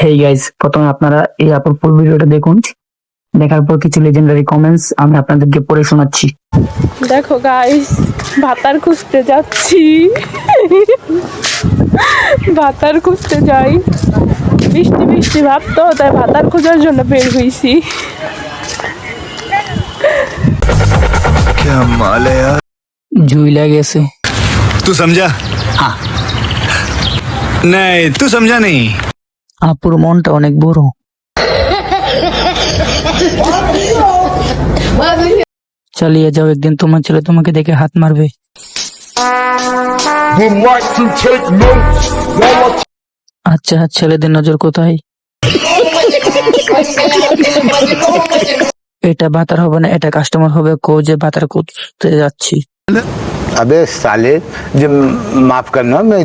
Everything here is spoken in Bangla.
হেই গাইস, প্রথমে আপনারা এই আপুর ফুল ভিডিওটা দেখুন। দেখার পর কিছু লেজেন্ডারি কমেন্টস আমি আপনাদেরকে পড়ে শোনাচ্ছি। দেখো গাইস, ভাতার খুঁজতে যাচ্ছি। ভাতার খুঁজতে যাই, বৃষ্টি বৃষ্টি ভাব তো, তাই ভাতার খোঁজার জন্য বের হইছি। क्या माल है यार। ঝুইলা গেছে। तू समझा? हाँ। नहीं, तू समझा नहीं। আপুর মনটা অনেক বড়। চালিয়ে যাও, একদিন তোমার ছেলে তোমাকে দেখে হাত মারবে। আচ্ছা, ছেলেদের নজর কোথায়? এটা বাতার হবে না, এটা কাস্টমার হবে। যে বাতার করতে যাচ্ছি। अबे साले, जब माफ करना मैं